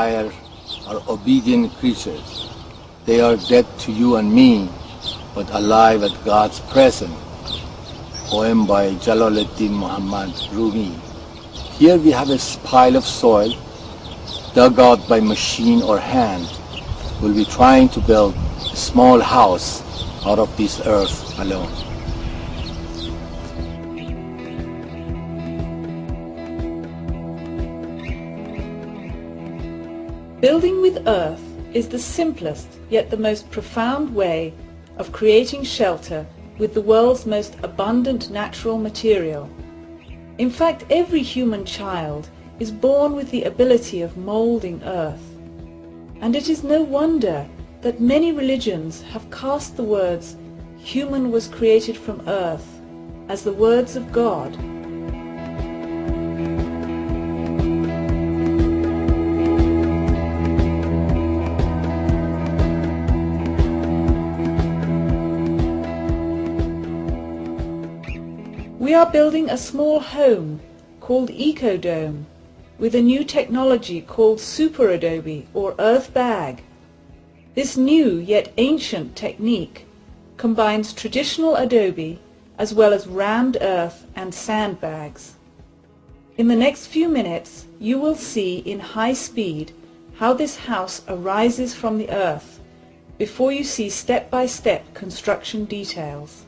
fire are obedient creatures. They are dead to you and me, but alive at God's presence. Poem by Jalaluddin Muhammad Rumi. Here we have a pile of soil dug out by machine or hand. We'll be trying to build a small house out of this earth alone. Building with earth is the simplest yet the most profound way of creating shelter with the world's most abundant natural material. In fact, every human child is born with the ability of moulding earth. And it is no wonder that many religions have cast the words "human was created from earth" as the words of God. We are building a small home called EcoDome with a new technology called Super Adobe or Earth Bag. This new yet ancient technique combines traditional adobe as well as rammed earth and sandbags. In the next few minutes you will see in high speed how this house arises from the earth before you see step-by-step construction details.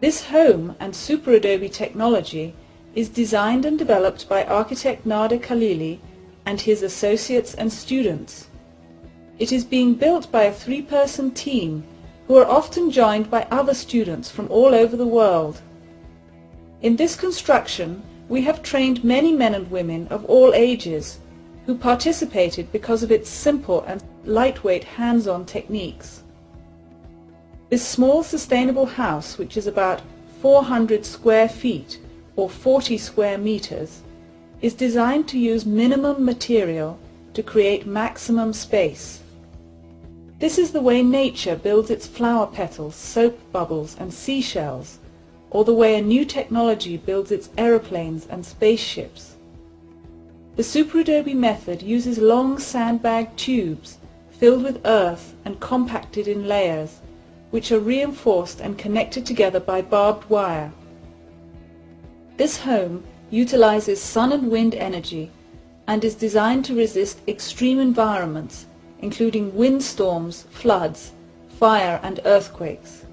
This home and Super Adobe technology is designed and developed by architect Nader Khalili and his associates and students. It is being built by a 3-person team who are often joined by other students from all over the world. In this construction, we have trained many men and women of all ages who participated because of its simple and lightweight hands-on techniques. This small sustainable house, which is about 400 square feet or 40 square meters, is designed to use minimum material to create maximum space. This is the way nature builds its flower petals, soap bubbles and seashells, or the way a new technology builds its aeroplanes and spaceships. The Super Adobe method uses long sandbag tubes filled with earth and compacted in layers, which are reinforced and connected together by barbed wire. This home utilizes sun and wind energy and is designed to resist extreme environments, including windstorms, floods, fire and earthquakes.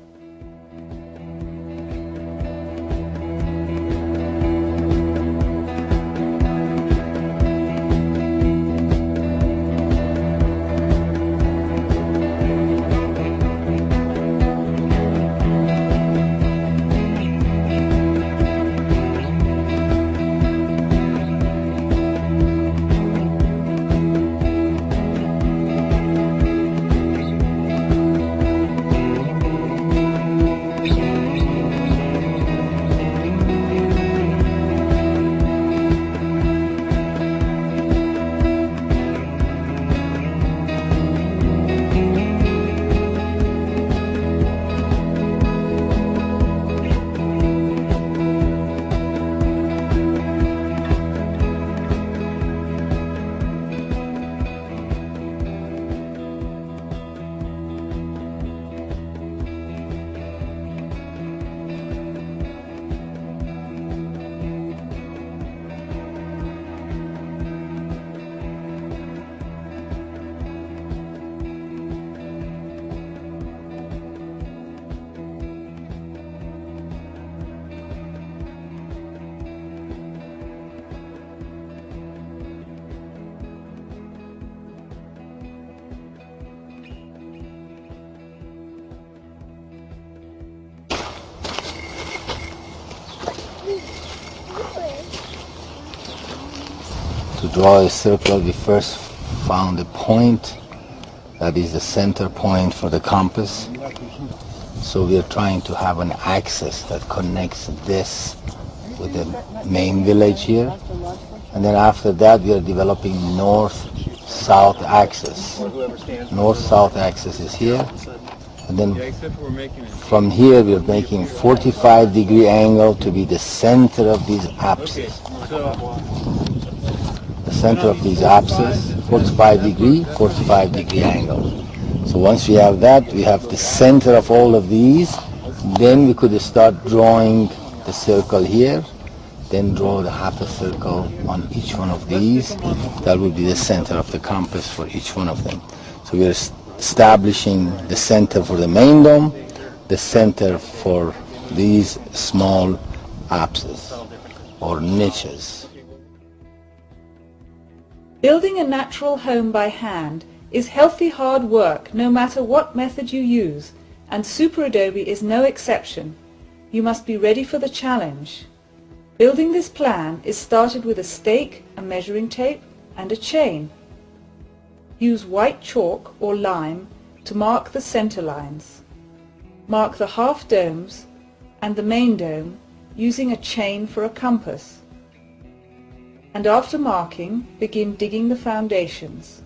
To draw a circle, we first found a point that is the center point for the compass. So we are trying to have an axis that connects this with the main village here. And then after that we are developing north-south axis. North-south axis is here. And then from here we are making 45-degree angle to be the center of these apses. the center of these apses, 45 degree angle. So once we have that, we have the center of all of these, then we could start drawing the circle here, then draw the half a circle on each one of these. That would be the center of the compass for each one of them. So we are establishing the center for the main dome, the center for these small apses or niches. Building a natural home by hand is healthy hard work no matter what method you use, and Super Adobe is no exception. You must be ready for the challenge. Building this plan is started with a stake, a measuring tape, and a chain. Use white chalk or lime to mark the center lines. Mark the half domes and the main dome using a chain for a compass. And after marking, begin digging the foundations.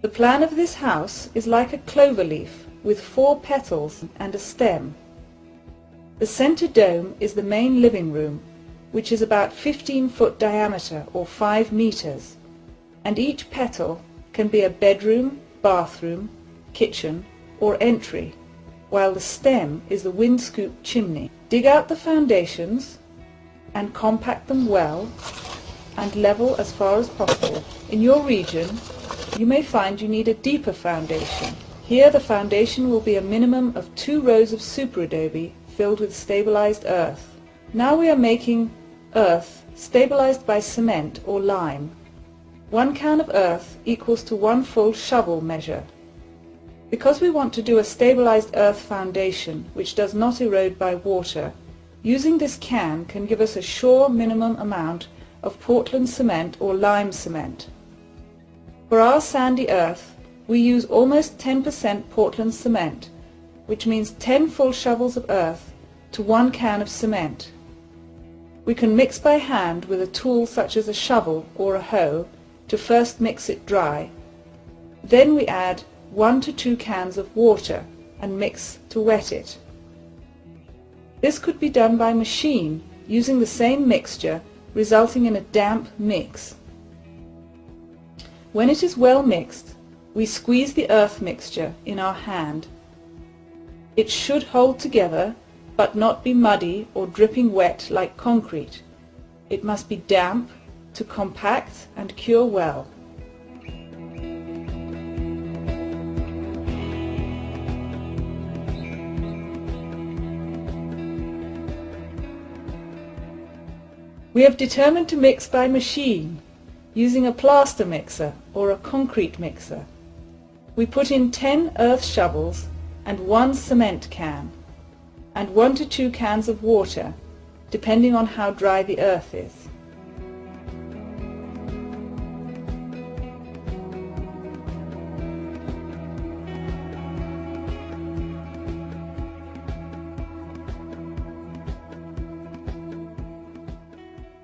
The plan of this house is like a clover leaf with 4 petals and a stem. The center dome is the main living room, which is about 15-foot diameter or 5 meters, and each petal can be a bedroom, bathroom, kitchen or entry, while the stem is the windscoop chimney. Dig out the foundations and compact them well and level as far as possible. In your region, you may find you need a deeper foundation. Here the foundation will be a minimum of 2 rows of Super Adobe filled with stabilized earth. Now we are making earth stabilized by cement or lime. 1 can of earth equals to 1 full shovel measure. Because we want to do a stabilized earth foundation which does not erode by water, using this can give us a sure minimum amount of Portland cement or lime cement. For our sandy earth, we use almost 10% Portland cement, which means 10 full shovels of earth to 1 can of cement. We can mix by hand with a tool such as a shovel or a hoe to first mix it dry. Then we add 1 to 2 cans of water and mix to wet it. This could be done by machine using the same mixture, resulting in a damp mix. When it is well mixed, we squeeze the earth mixture in our hand. It should hold together but not be muddy or dripping wet like concrete. It must be damp to compact and cure well. We have determined to mix by machine, using a plaster mixer or a concrete mixer. We put in 10 earth shovels and 1 cement can, and 1 to 2 cans of water, depending on how dry the earth is.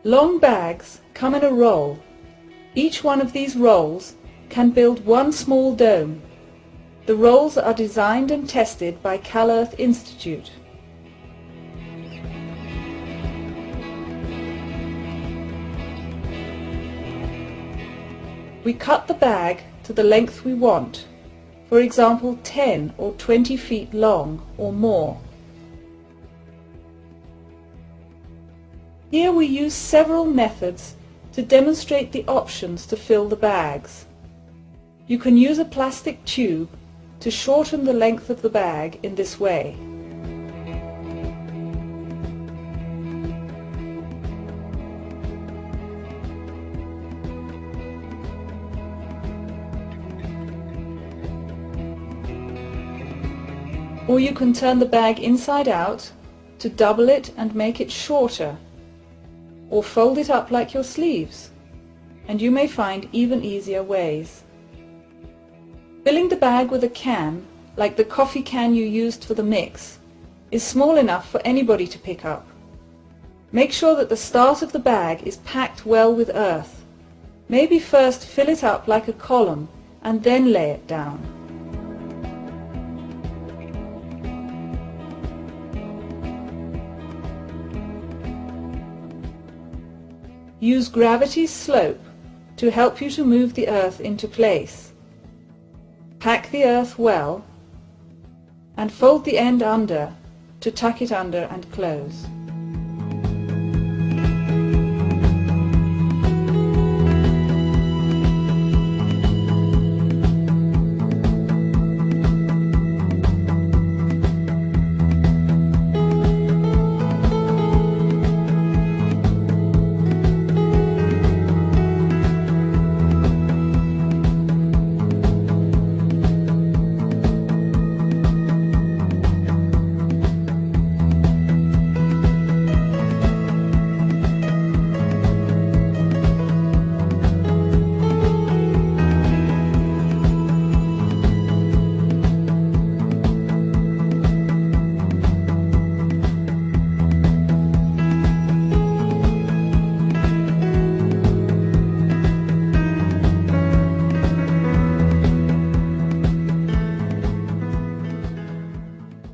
Long bags come in a roll. Each one of these rolls can build 1 small dome. The rolls are designed and tested by CalEarth Institute. We cut the bag to the length we want, for example 10 or 20 feet long or more. Here we use several methods to demonstrate the options to fill the bags. You can use a plastic tube to shorten the length of the bag in this way. Or you can turn the bag inside out to double it and make it shorter, or fold it up like your sleeves, and you may find even easier ways. Filling the bag with a can, like the coffee can you used for the mix, is small enough for anybody to pick up. Make sure that the start of the bag is packed well with earth. Maybe first fill it up like a column and then lay it down. Use gravity's slope to help you to move the earth into place. Pack the earth well and fold the end under to tuck it under and close.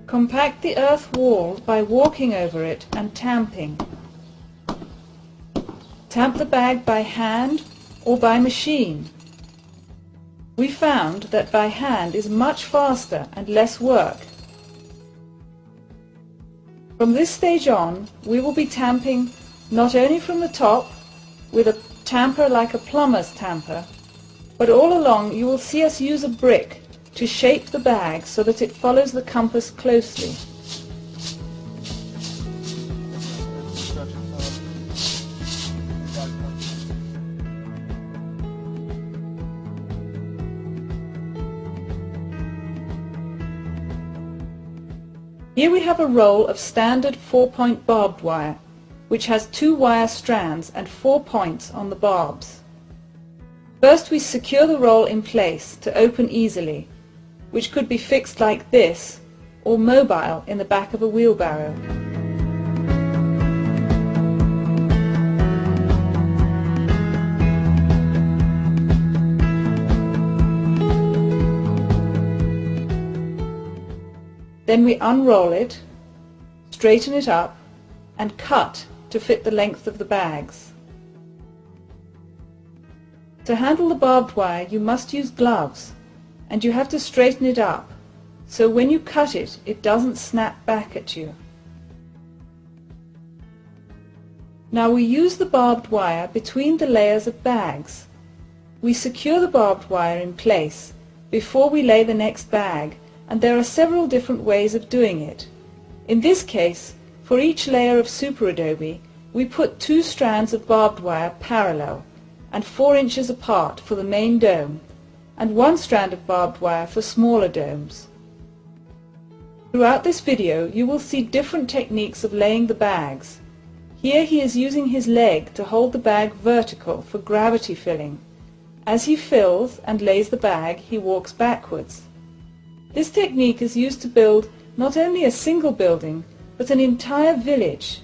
Compact the earth wall by walking over it and tamping. Tamp the bag by hand or by machine. We found that by hand is much faster and less work. From this stage on, we will be tamping not only from the top with a tamper like a plumber's tamper, but all along you will see us use a brick to shape the bag so that it follows the compass closely. Here we have a roll of standard 4-point barbed wire, which has 2 wire strands and 4 points on the barbs. First we secure the roll in place to open easily, which could be fixed like this or mobile in the back of a wheelbarrow. Then we unroll it, straighten it up and cut to fit the length of the bags. To handle the barbed wire you must use gloves, and you have to straighten it up, so when you cut it, it doesn't snap back at you. Now we use the barbed wire between the layers of bags. We secure the barbed wire in place before we lay the next bag, and there are several different ways of doing it. In this case, for each layer of super adobe, we put 2 strands of barbed wire parallel and 4 inches apart for the main dome, and 1 strand of barbed wire for smaller domes. Throughout this video you will see different techniques of laying the bags. Here he is using his leg to hold the bag vertical for gravity filling. As he fills and lays the bag, he walks backwards. This technique is used to build not only a single building, but an entire village.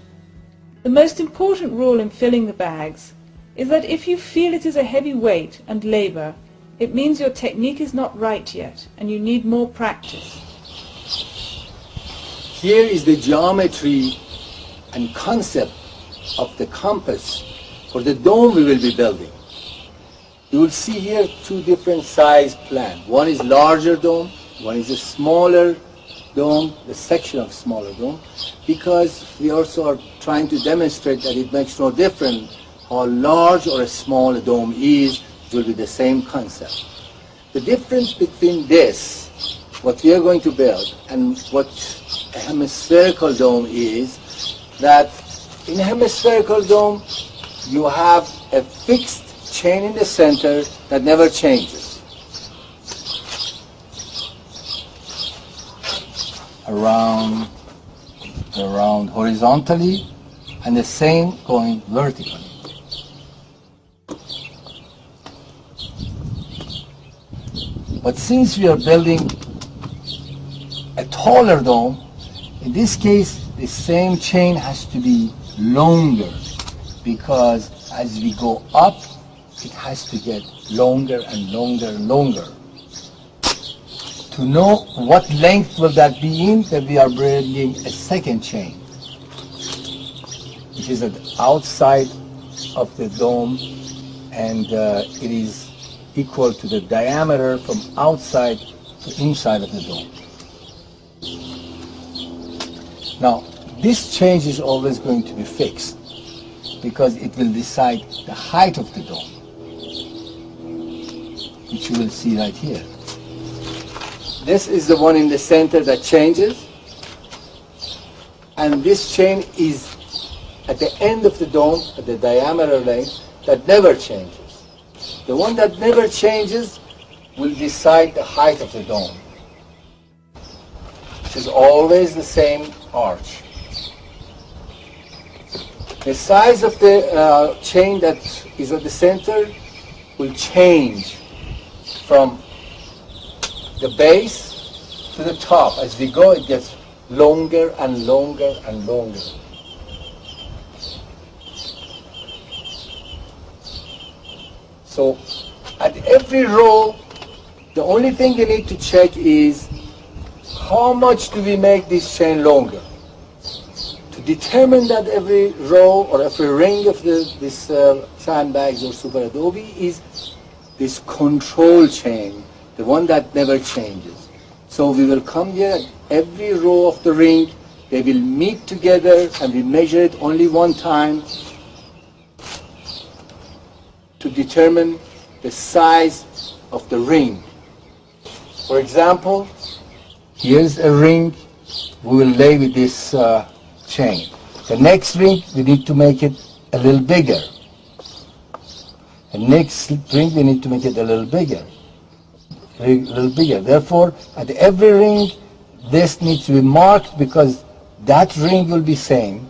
The most important rule in filling the bags is that if you feel it is a heavy weight and labor, it means your technique is not right yet and you need more practice. Here is the geometry and concept of the compass for the dome we will be building. You will see here 2 different size plans. One is larger dome, one is a smaller dome, the section of smaller dome, because we also are trying to demonstrate that it makes no difference how large or a small a dome is, it will be the same concept. The difference between this, what we are going to build, and what a hemispherical dome is, that in a hemispherical dome you have a fixed chain in the center that never changes. Around horizontally and the same going vertically. But since we are building a taller dome, in this case the same chain has to be longer, because as we go up it has to get longer and longer and longer. To know what length will that be in, that we are bringing a second chain, which is at the outside of the dome, and it is equal to the diameter from outside to inside of the dome. Now, this change is always going to be fixed because it will decide the height of the dome, which you will see right here. This is the one in the center that changes, and this chain is at the end of the dome, at the diameter length, that never changes. The one that never changes will decide the height of the dome, which is always the same arch. The size of the chain that is at the center will change from the base to the top. As we go, it gets longer and longer and longer. So at every row, the only thing you need to check is how much do we make this chain longer. To determine that every row or every ring of this sandbags or super adobe is this control chain, the one that never changes. So we will come here at every row of the ring, they will meet together and we measure it only one time to determine the size of the ring. For example, here's a ring we will lay with this chain. The next ring we need to make it a little bigger. The next ring we need to make it a little bigger. Therefore, at every ring this needs to be marked because that ring will be same.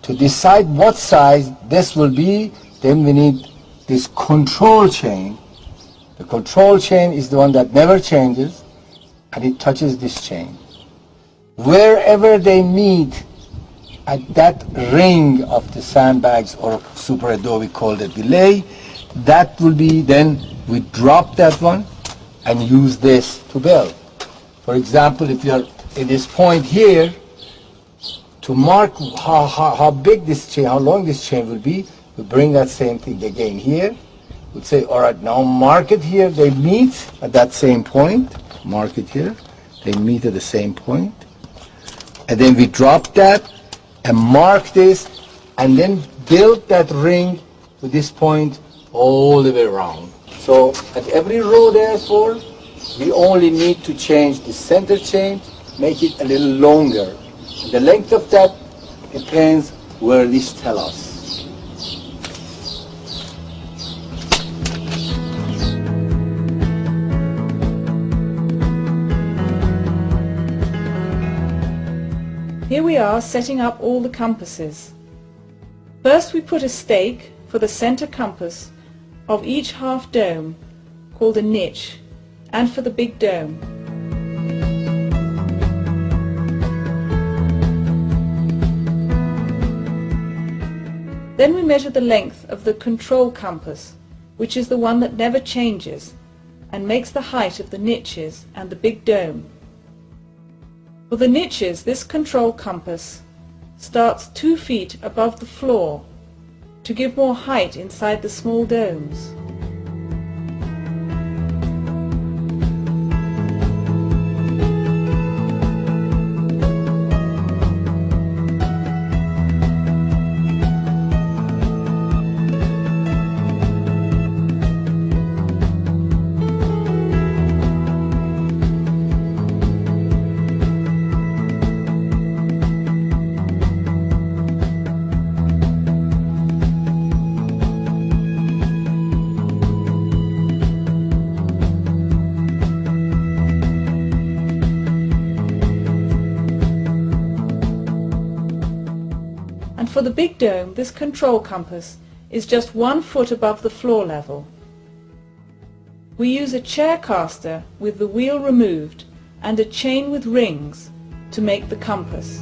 To decide what size this will be, then we need this control chain. The control chain is the one that never changes, and it touches this chain. Wherever they meet at that ring of the sandbags or super adobe called a delay, that will be then we drop that one and use this to build. For example, if you are in this point here, to mark how big this chain, how long this chain will be, we bring that same thing again here. We'd say, all right, now mark it here. They meet at that same point. Mark it here. They meet at the same point. And then we drop that and mark this and then build that ring to this point all the way around. So at every row, therefore, we only need to change the center chain, make it a little longer. The length of that depends where this tells us. Here we are setting up all the compasses. First we put a stake for the center compass of each half dome, called a niche, and for the big dome. Then we measure the length of the control compass, which is the one that never changes, and makes the height of the niches and the big dome. For the niches, this control compass starts 2 feet above the floor to give more height inside the small domes. For the big dome, this control compass is just 1 foot above the floor level. We use a chair caster with the wheel removed and a chain with rings to make the compass.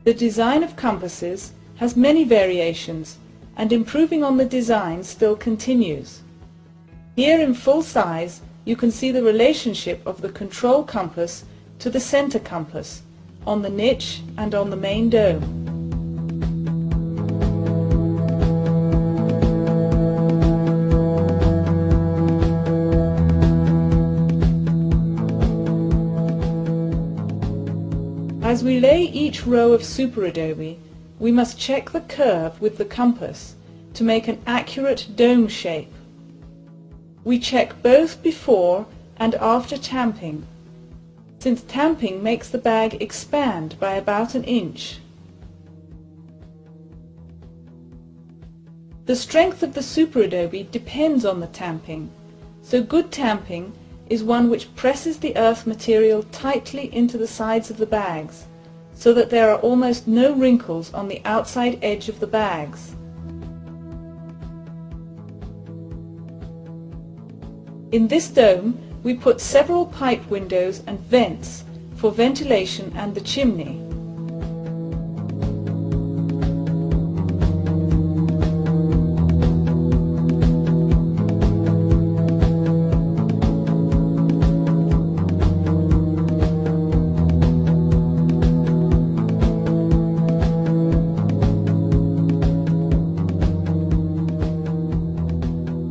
The design of compasses has many variations and improving on the design still continues. Here in full size you can see the relationship of the control compass to the center compass on the niche and on the main dome. As we lay each row of superadobe, we must check the curve with the compass to make an accurate dome shape. We check both before and after tamping, since tamping makes the bag expand by about an inch. The strength of the superadobe depends on the tamping, so good tamping is one which presses the earth material tightly into the sides of the bags, so that there are almost no wrinkles on the outside edge of the bags. In this dome we put several pipe windows and vents for ventilation and the chimney.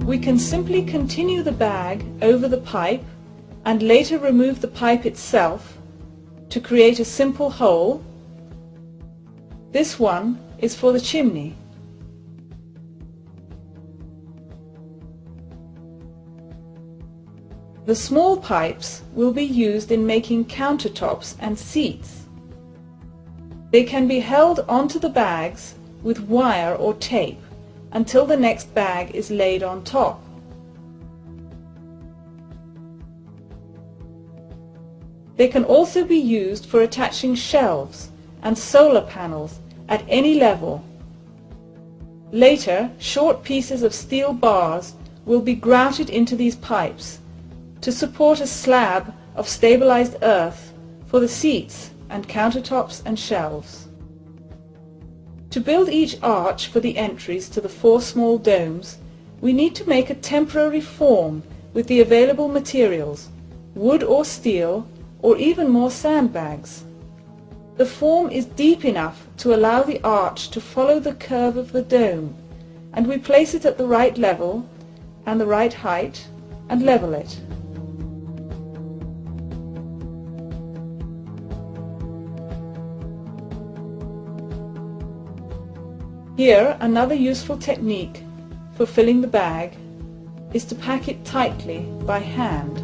We can simply continue the bag over the pipe and later remove the pipe itself to create a simple hole. This one is for the chimney. The small pipes will be used in making countertops and seats. They can be held onto the bags with wire or tape until the next bag is laid on top. They can also be used for attaching shelves and solar panels at any level. Later, short pieces of steel bars will be grouted into these pipes to support a slab of stabilized earth for the seats and countertops and shelves. To build each arch for the entries to the 4 small domes, we need to make a temporary form with the available materials, wood or steel, or even more sandbags. The form is deep enough to allow the arch to follow the curve of the dome, and we place it at the right level and the right height and level it. Here, another useful technique for filling the bag is to pack it tightly by hand.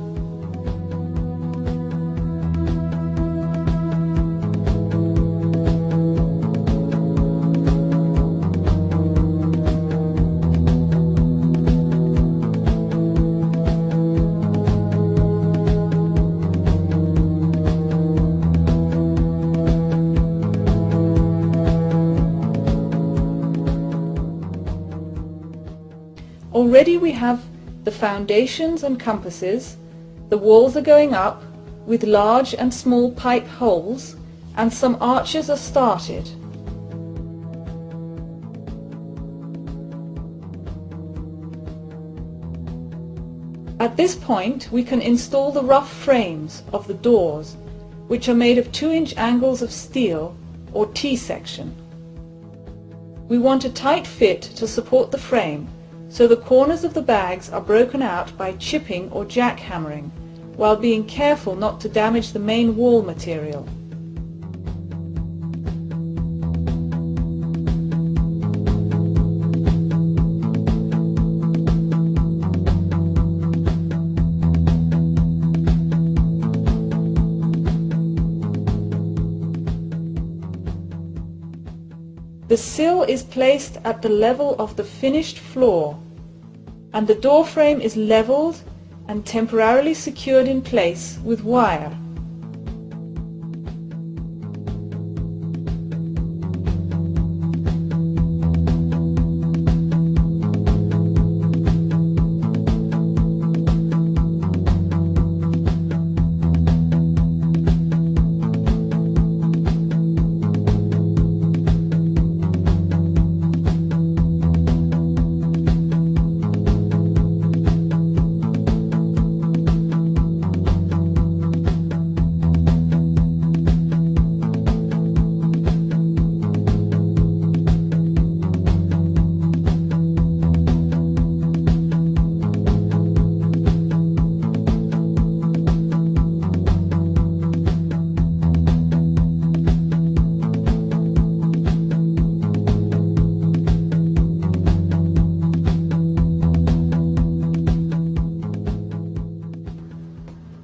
Already we have the foundations and compasses, the walls are going up with large and small pipe holes, and some arches are started. At this point we can install the rough frames of the doors, which are made of 2-inch angles of steel or T-section. We want a tight fit to support the frame, so the corners of the bags are broken out by chipping or jackhammering, while being careful not to damage the main wall material. The sill is placed at the level of the finished floor, and the door frame is leveled and temporarily secured in place with wire.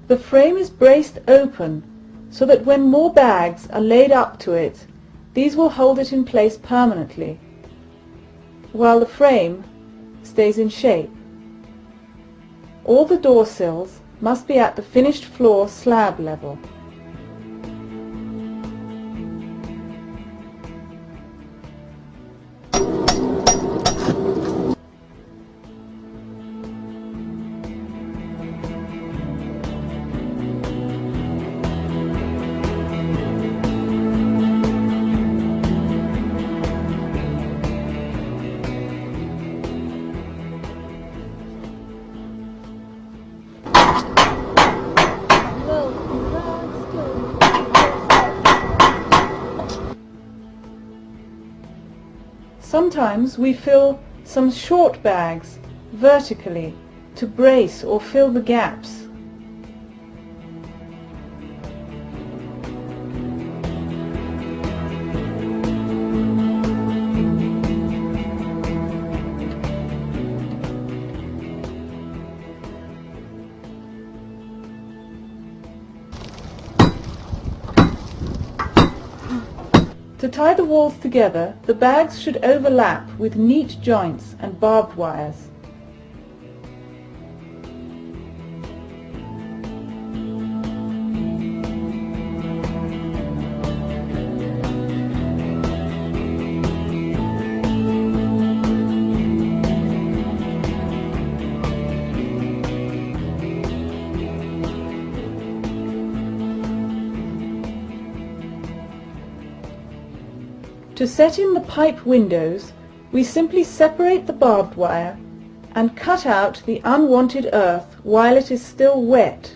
The frame is braced open so that when more bags are laid up to it, these will hold it in place permanently, while the frame stays in shape. All the door sills must be at the finished floor slab level. Sometimes we fill some short bags vertically to brace or fill the gaps. To tie the walls together, the bags should overlap with neat joints and barbed wires. To set in the pipe windows, we simply separate the barbed wire and cut out the unwanted earth while it is still wet.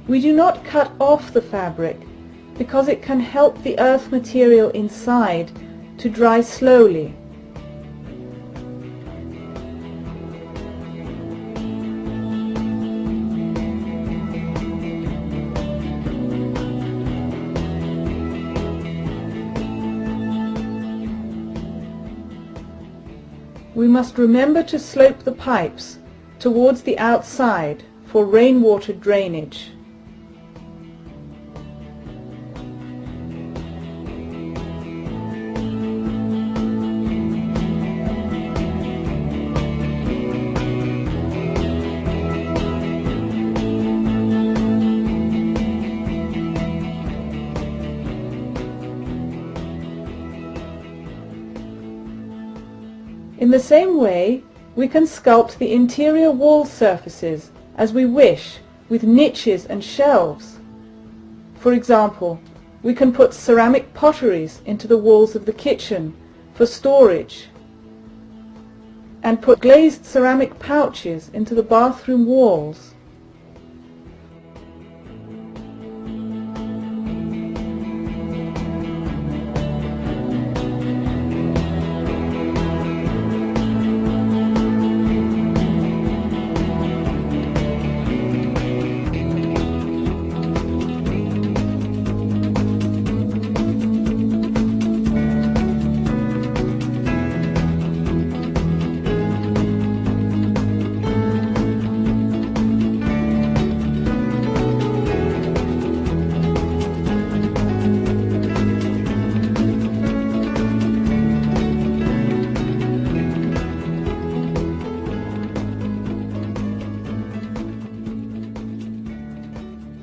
We do not cut off the fabric because it can help the earth material inside to dry slowly. We must remember to slope the pipes towards the outside for rainwater drainage. In the same way, we can sculpt the interior wall surfaces as we wish with niches and shelves. For example, we can put ceramic potteries into the walls of the kitchen for storage and put glazed ceramic pouches into the bathroom walls.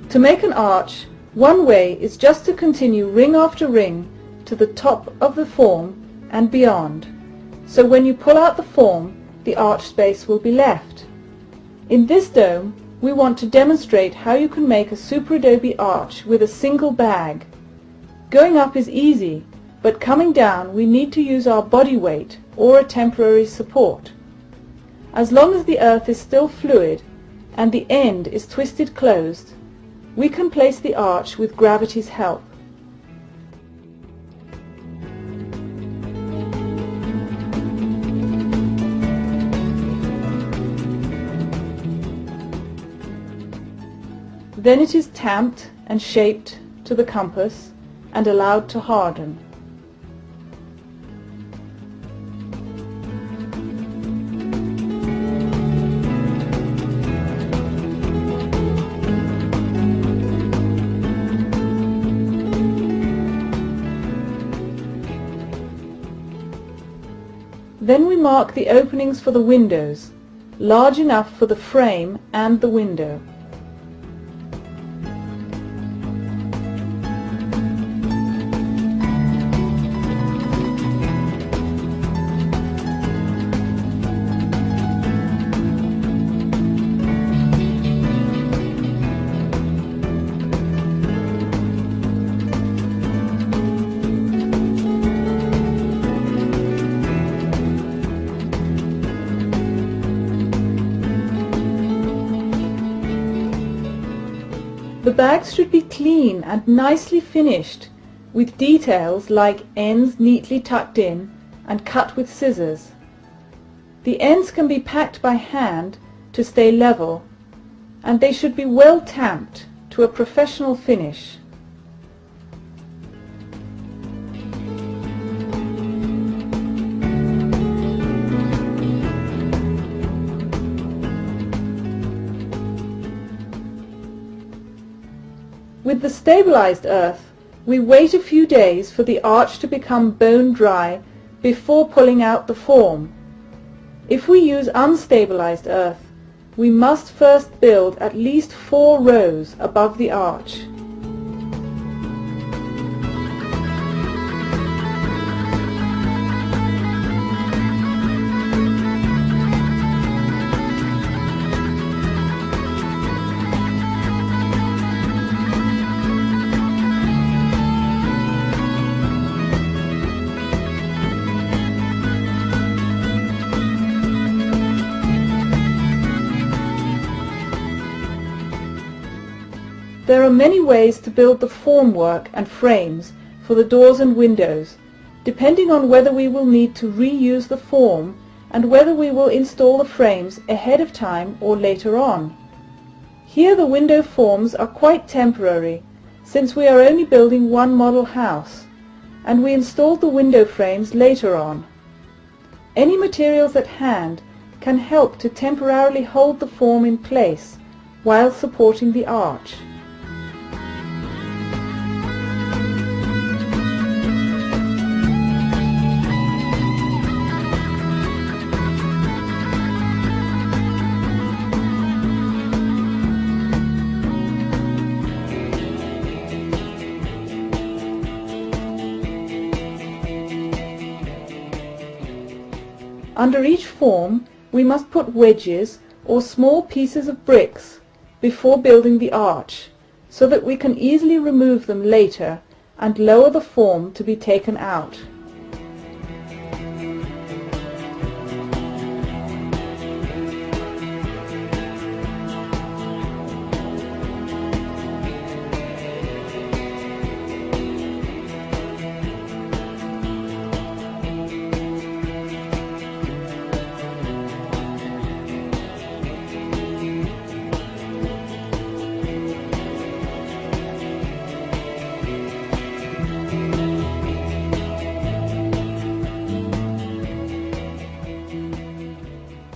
To make an arch, one way is just to continue ring after ring to the top of the form and beyond, so when you pull out the form, the arch space will be left. In this dome, we want to demonstrate how you can make a super adobe arch with a single bag. Going up is easy, but coming down we need to use our body weight or a temporary support. As long as the earth is still fluid and the end is twisted closed, we can place the arch with gravity's help. Then it is tamped and shaped to the compass and allowed to harden. Then we mark the openings for the windows, large enough for the frame and the window. The bags should be clean and nicely finished, with details like ends neatly tucked in and cut with scissors. The ends can be packed by hand to stay level, and they should be well tamped to a professional finish. With the stabilized earth, we wait a few days for the arch to become bone dry before pulling out the form. If we use unstabilized earth, we must first build at least 4 rows above the arch. There are many ways to build the formwork and frames for the doors and windows, depending on whether we will need to reuse the form and whether we will install the frames ahead of time or later on. Here the window forms are quite temporary, since we are only building one model house, and we installed the window frames later on. Any materials at hand can help to temporarily hold the form in place while supporting the arch. Under each form we must put wedges or small pieces of bricks before building the arch, so that we can easily remove them later and lower the form to be taken out.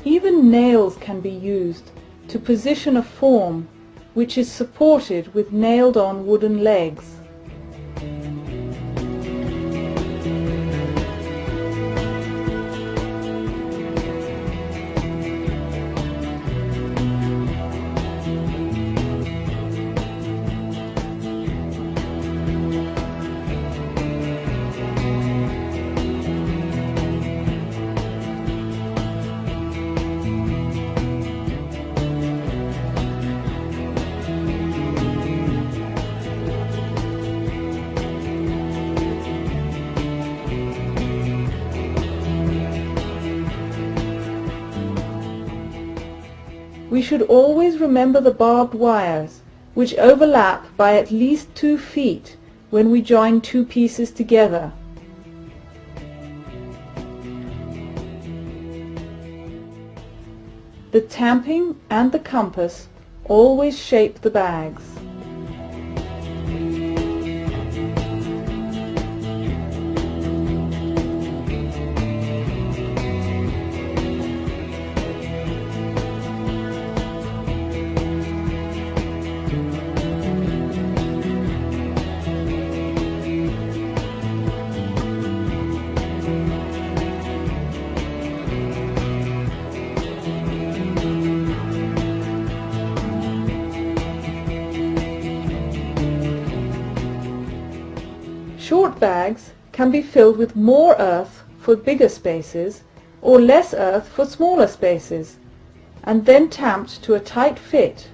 Even nails can be used to position a form which is supported with nailed-on wooden legs. we should always remember the barbed wires, which overlap by at least 2 feet when we join 2 pieces together. The tamping and the compass always shape the bags. Short bags can be filled with more earth for bigger spaces or less earth for smaller spaces, and then tamped to a tight fit.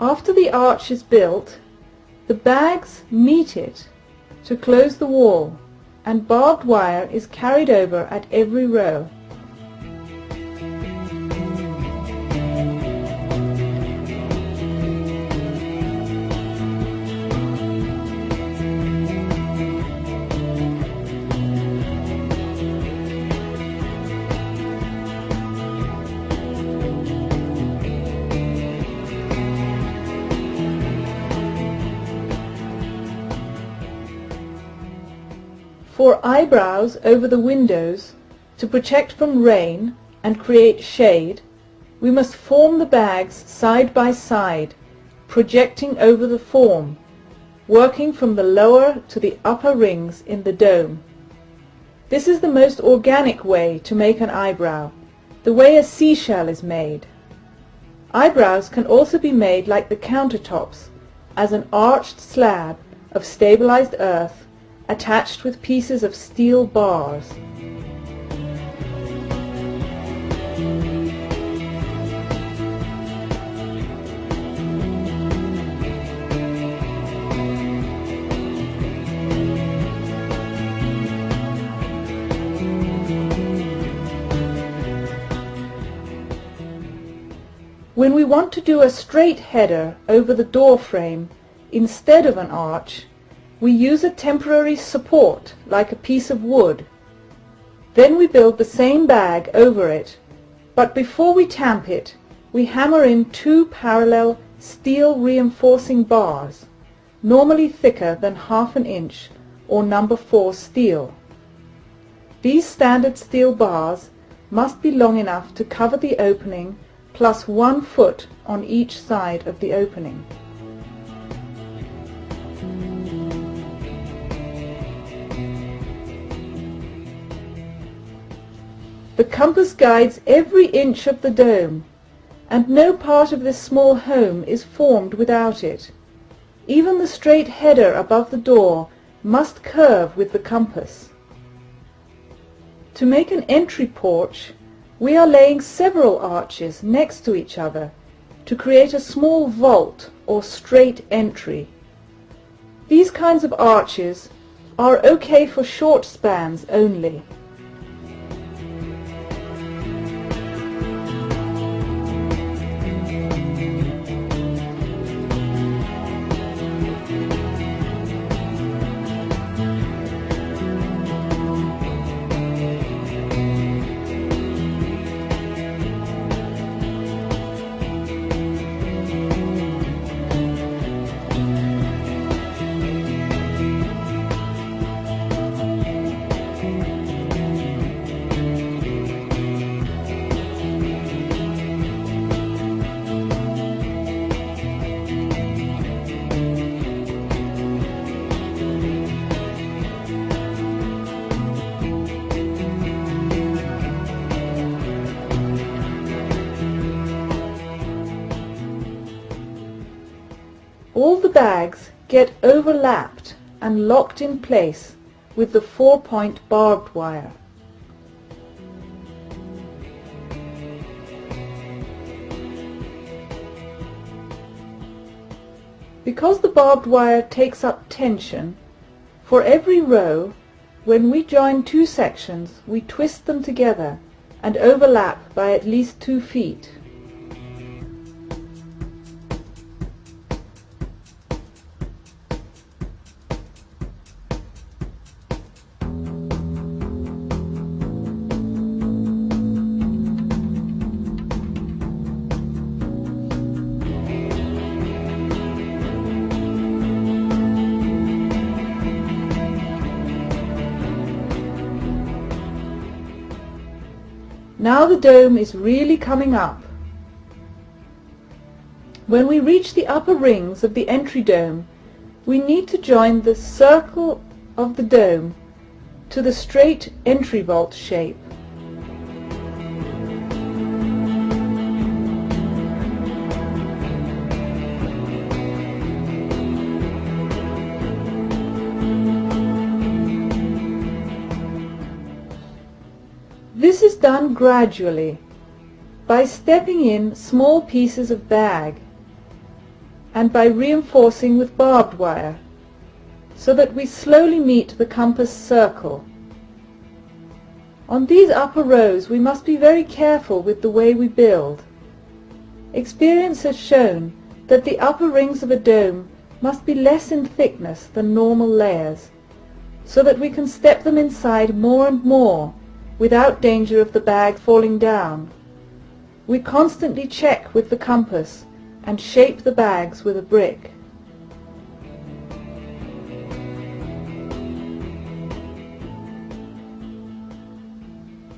After the arch is built, the bags meet it to close the wall, and barbed wire is carried over at every row. For eyebrows over the windows, to protect from rain and create shade, we must form the bags side by side, projecting over the form, working from the lower to the upper rings in the dome. This is the most organic way to make an eyebrow, the way a seashell is made. Eyebrows can also be made like the countertops, as an arched slab of stabilized earth attached with pieces of steel bars. When we want to do a straight header over the door frame instead of an arch, we use a temporary support like a piece of wood. Then we build the same bag over it, but before we tamp it, we hammer in 2 parallel steel reinforcing bars, normally thicker than ½ inch or number 4 steel. These standard steel bars must be long enough to cover the opening plus 1 foot on each side of the opening. The compass guides every inch of the dome, and no part of this small home is formed without it. Even the straight header above the door must curve with the compass. To make an entry porch, we are laying several arches next to each other to create a small vault or straight entry. These kinds of arches are okay for short spans only. get overlapped and locked in place with the 4-point barbed wire. Because the barbed wire takes up tension, for every row, when we join two sections, we twist them together and overlap by at least 2 feet. Now the dome is really coming up. When we reach the upper rings of the entry dome, we need to join the circle of the dome to the straight entry vault shape. This is done gradually by stepping in small pieces of bag and by reinforcing with barbed wire so that we slowly meet the compass circle. On these upper rows we must be very careful with the way we build. Experience has shown that the upper rings of a dome must be less in thickness than normal layers so that we can step them inside more and more without danger of the bag falling down. We constantly check with the compass and shape the bags with a brick.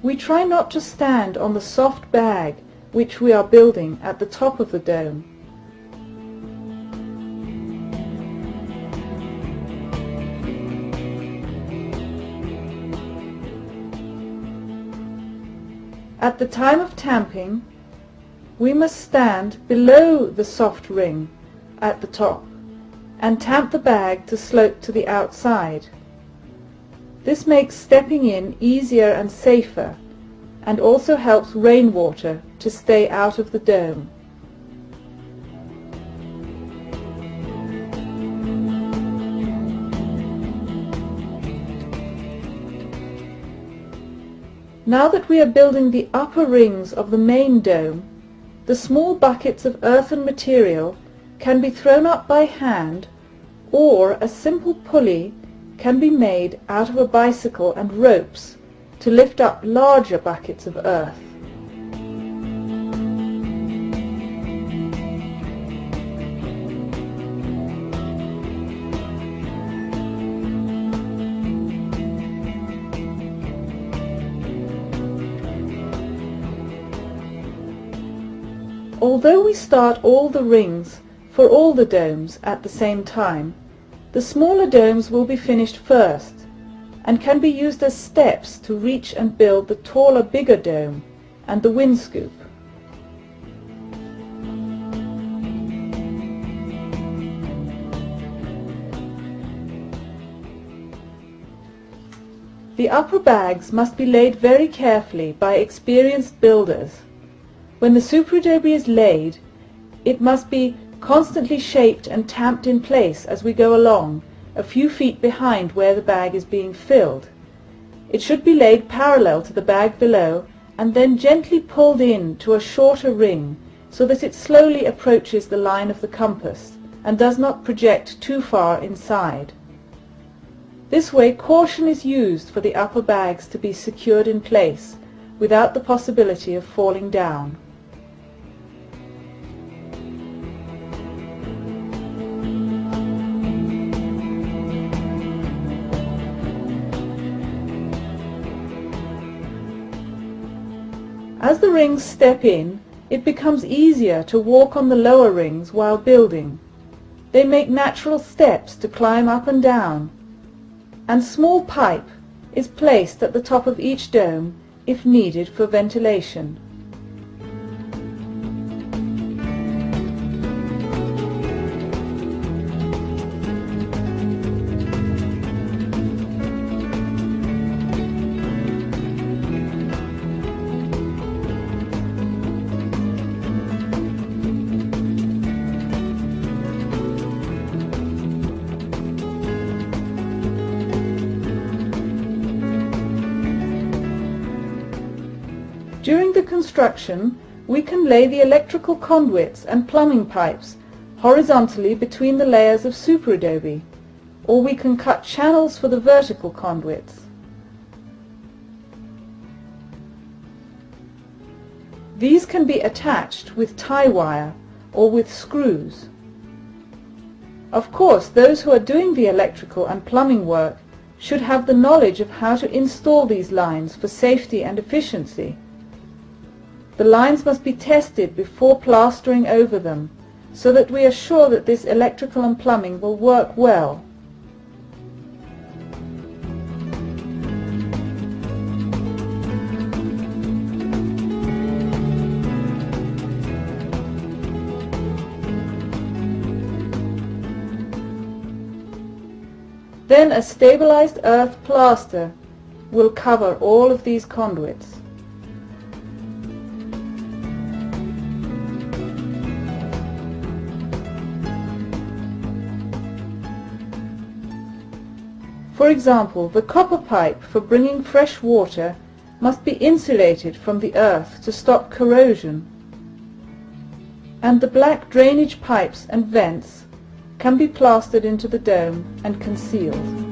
We try not to stand on the soft bag which we are building at the top of the dome. At the time of tamping, we must stand below the soft ring at the top and tamp the bag to slope to the outside. This makes stepping in easier and safer and also helps rainwater to stay out of the dome. Now that we are building the upper rings of the main dome, the small buckets of earthen material can be thrown up by hand, or a simple pulley can be made out of a bicycle and ropes to lift up larger buckets of earth. Although we start all the rings for all the domes at the same time, the smaller domes will be finished first and can be used as steps to reach and build the taller, bigger dome and the windscoop. The upper bags must be laid very carefully by experienced builders. When the superadobe is laid, it must be constantly shaped and tamped in place as we go along, a few feet behind where the bag is being filled. It should be laid parallel to the bag below and then gently pulled in to a shorter ring so that it slowly approaches the line of the compass and does not project too far inside. This way caution is used for the upper bags to be secured in place without the possibility of falling down. As the rings step in, it becomes easier to walk on the lower rings while building. They make natural steps to climb up and down, and small pipe is placed at the top of each dome if needed for ventilation. the construction, we can lay the electrical conduits and plumbing pipes horizontally between the layers of superadobe, or we can cut channels for the vertical conduits. These can be attached with tie wire or with screws. Of course, those who are doing the electrical and plumbing work should have the knowledge of how to install these lines for safety and efficiency. The lines must be tested before plastering over them, so that we are sure that this electrical and plumbing will work well. Then a stabilized earth plaster will cover all of these conduits. For example, the copper pipe for bringing fresh water must be insulated from the earth to stop corrosion, and the black drainage pipes and vents can be plastered into the dome and concealed.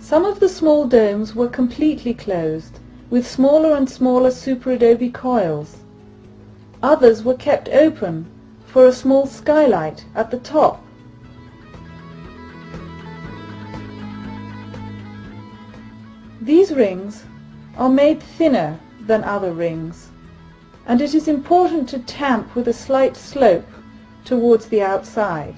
Some of the small domes were completely closed, with smaller and smaller superadobe coils. Others were kept open for a small skylight at the top. These rings are made thinner than other rings, and it is important to tamp with a slight slope towards the outside.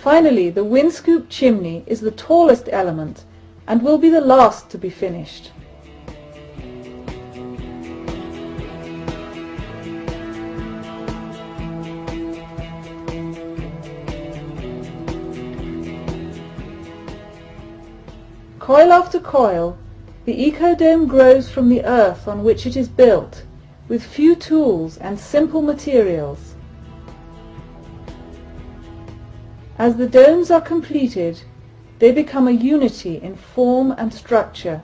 Finally, the windscoop chimney is the tallest element and will be the last to be finished. Coil after coil, the ecodome grows from the earth on which it is built, with few tools and simple materials. As the domes are completed, they become a unity in form and structure,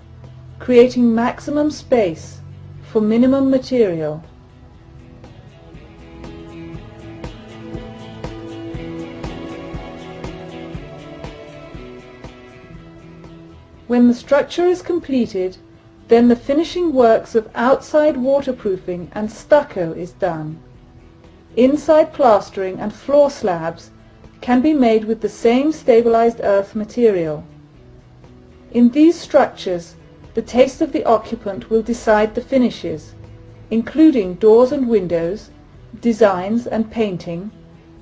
creating maximum space for minimum material. When the structure is completed, then the finishing works of outside waterproofing and stucco is done. Inside plastering and floor slabs can be made with the same stabilized earth material. In these structures, the taste of the occupant will decide the finishes, including doors and windows, designs and painting,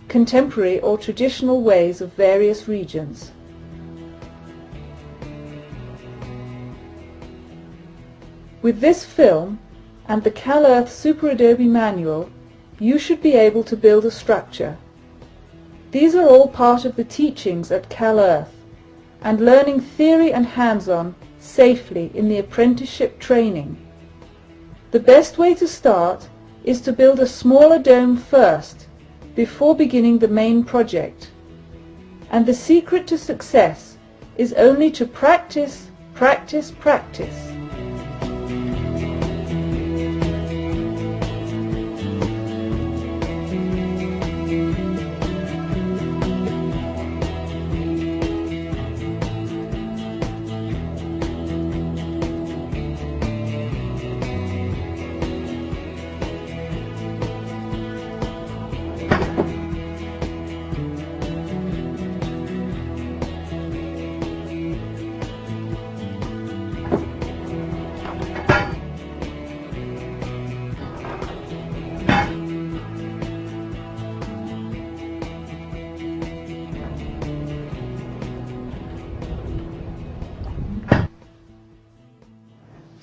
contemporary or traditional ways of various regions. With this film, and the CalEarth Super Adobe manual, you should be able to build a structure. These are all part of the teachings at CalEarth and learning theory and hands-on safely in the apprenticeship training. The best way to start is to build a smaller dome first before beginning the main project. And the secret to success is only to practice, practice, practice.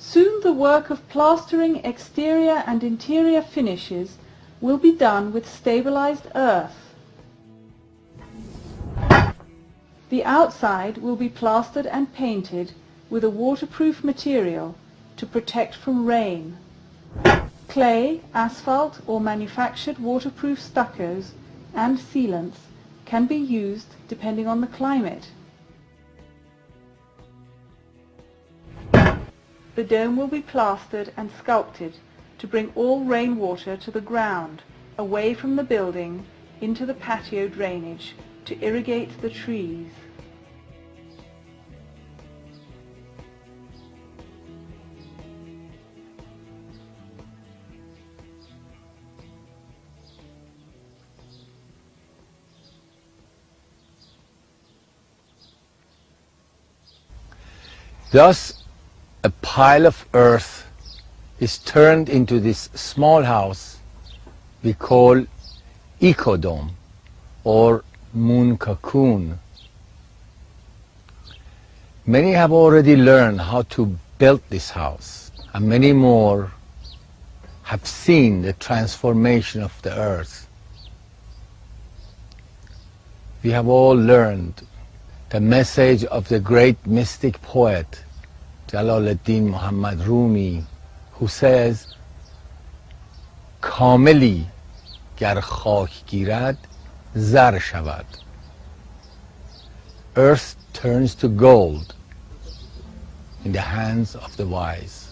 Soon the work of plastering exterior and interior finishes will be done with stabilized earth. The outside will be plastered and painted with a waterproof material to protect from rain. Clay, asphalt or manufactured waterproof stuccos and sealants can be used depending on the climate. The dome will be plastered and sculpted to bring all rainwater to the ground, away from the building, into the patio drainage to irrigate the trees. Thus, a pile of earth is turned into this small house we call ecodom or moon cocoon. Many have already learned how to build this house, and many more have seen the transformation of the earth. We have all learned the message of the great mystic poet Jalaluddin Muhammad Rumi, who says, کاملی گر خاک گیرد زر شود. Earth turns to gold in the hands of the wise.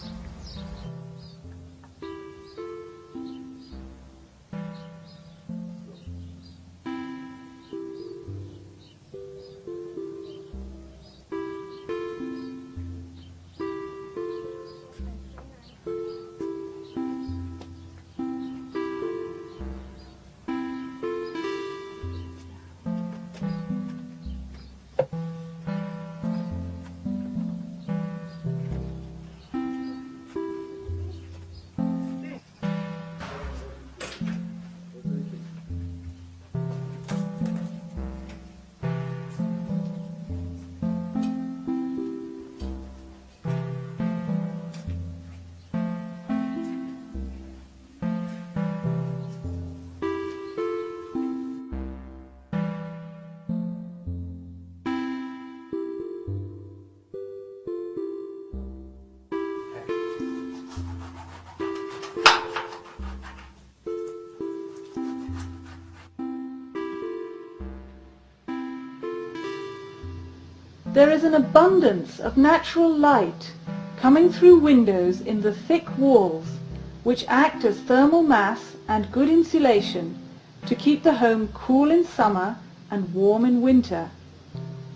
There is an abundance of natural light coming through windows in the thick walls, which act as thermal mass and good insulation to keep the home cool in summer and warm in winter.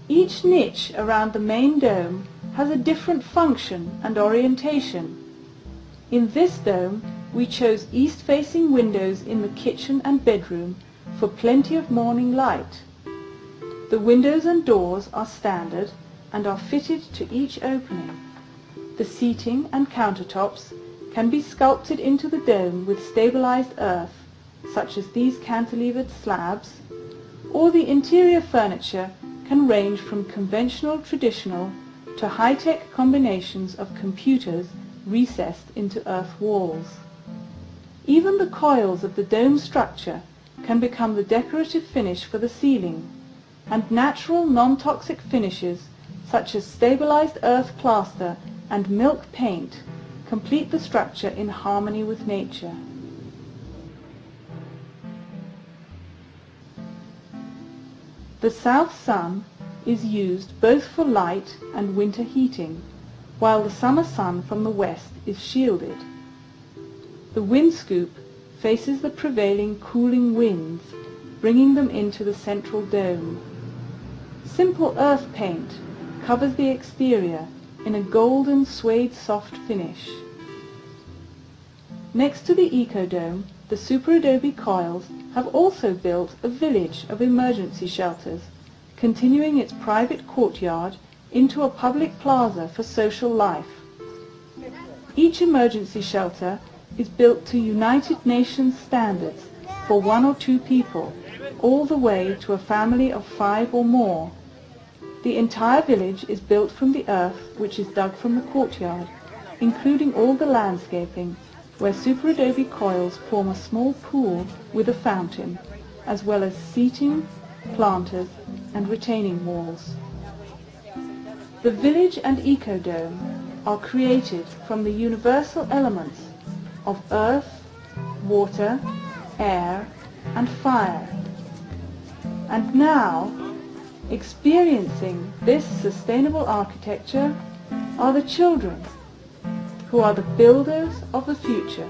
Each niche around the main dome has a different function and orientation. In this dome, we chose east-facing windows in the kitchen and bedroom for plenty of morning light. The windows and doors are standard and are fitted to each opening. The seating and countertops can be sculpted into the dome with stabilized earth, such as these cantilevered slabs, or the interior furniture can range from conventional traditional to high-tech combinations of computers recessed into earth walls. Even the coils of the dome structure can become the decorative finish for the ceiling, and natural non-toxic finishes such as stabilized earth plaster and milk paint complete the structure in harmony with nature. The south sun is used both for light and winter heating, while the summer sun from the west is shielded. The wind scoop faces the prevailing cooling winds, bringing them into the central dome. Simple earth paint covers the exterior in a golden suede soft finish. Next to the ecodome, the super adobe coils have also built a village of emergency shelters, continuing its private courtyard into a public plaza for social life. Each emergency shelter is built to United Nations standards for 1 or 2 people, all the way to a family of 5 or more. The entire village is built from the earth which is dug from the courtyard, including all the landscaping, where super adobe coils form a small pool with a fountain, as well as seating, planters, and retaining walls. The village and ecodome are created from the universal elements of earth, water, air, and fire. And now, experiencing this sustainable architecture are the children, who are the builders of the future.